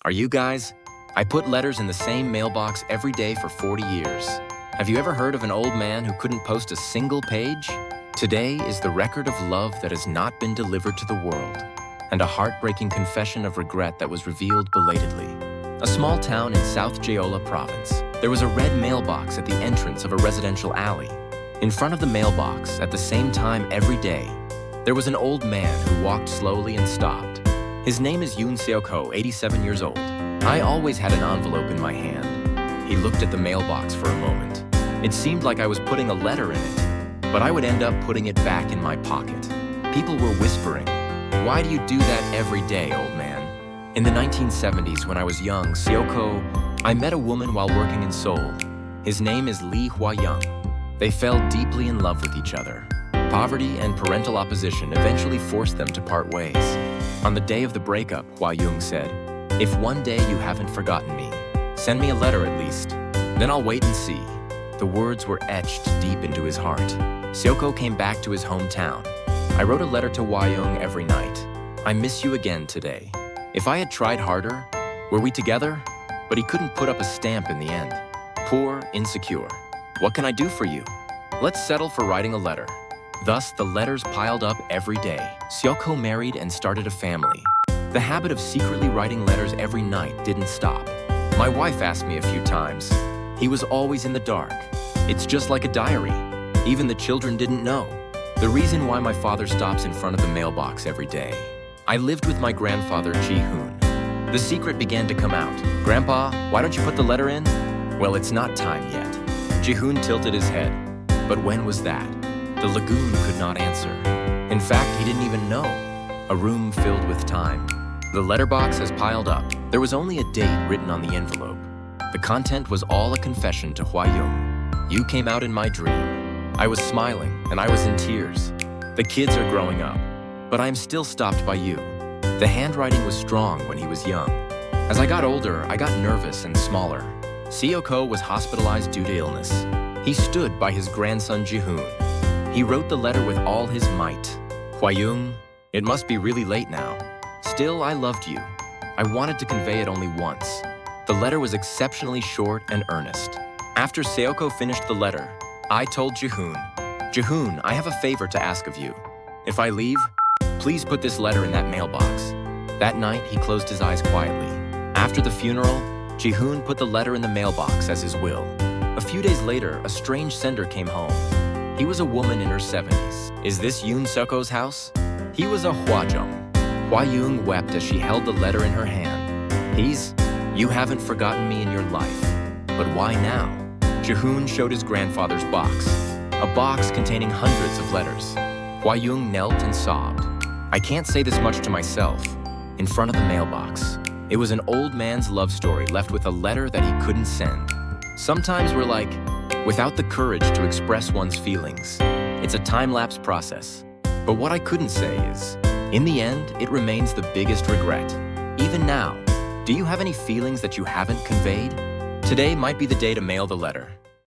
Are you guys? I put letters in the same mailbox every day for 40 years. Have you ever heard of an old man who couldn't post a single page? Today is the record of love that has not been delivered to the world, and a heartbreaking confession of regret that was revealed belatedly. A small town in South Jeolla province. There was a red mailbox at the entrance of a residential alley. In front of the mailbox, at the same time every day, there was an old man who walked slowly and stopped. His name is Yoon Seok-ho, 87 years old. I always had an envelope in my hand. He looked at the mailbox for a moment. It seemed like I was putting a letter in it, but I would end up putting it back in my pocket. People were whispering, "Why do you do that every day, old man?" In the 1970s, when I was young, Seok-ho, I met a woman while working in Seoul. His name is Lee Hwa-young. They fell deeply in love with each other. Poverty and parental opposition eventually forced them to part ways. On the day of the breakup, Hwa-young said, "If one day you haven't forgotten me, send me a letter at least. Then I'll wait and see." The words were etched deep into his heart. Seok-ho came back to his hometown. I wrote a letter to Hwa-young every night. "I miss you again today. If I had tried harder, were we together?" But he couldn't put up a stamp in the end. Poor, insecure. "What can I do for you?" "Let's settle for writing a letter." Thus, the letters piled up every day. Seok-ho married and started a family. The habit of secretly writing letters every night didn't stop. My wife asked me a few times. He was always in the dark. It's just like a diary. Even the children didn't know. The reason why my father stops in front of the mailbox every day. I lived with my grandfather, Ji-hoon. The secret began to come out. "Grandpa, why don't you put the letter in?" "Well, it's not time yet." Ji-hoon tilted his head. But when was that? The lagoon could not answer. In fact, he didn't even know. A room filled with time. The letterbox has piled up. There was only a date written on the envelope. The content was all a confession to Hwa-young. "You came out in my dream. I was smiling, and I was in tears. The kids are growing up, but I am still stopped by you." The handwriting was strong when he was young. As I got older, I got nervous and smaller. Seok-ho was hospitalized due to illness. He stood by his grandson Ji-hoon. He wrote the letter with all his might. "Hwa-young, it must be really late now. Still, I loved you. I wanted to convey it only once." The letter was exceptionally short and earnest. After Seok-ho finished the letter, I told Ji-hoon, "Ji-hoon, I have a favor to ask of you. If I leave, please put this letter in that mailbox." That night, he closed his eyes quietly. After the funeral, Ji-hoon put the letter in the mailbox as his will. A few days later, a strange sender came home. He was a woman in her 70s. "Is this Yoon Seok-ho's house?" He was a Hwa-jung. Hwa-young wept as she held the letter in her hand. "You haven't forgotten me in your life. But why now?" Ji-hoon showed his grandfather's box, a box containing hundreds of letters. Hwa-young knelt and sobbed. I can't say this much to myself. In front of the mailbox, it was an old man's love story left with a letter that he couldn't send. Sometimes we're like, without the courage to express one's feelings. It's a time-lapse process. But what I couldn't say is, in the end, it remains the biggest regret. Even now, do you have any feelings that you haven't conveyed? Today might be the day to mail the letter.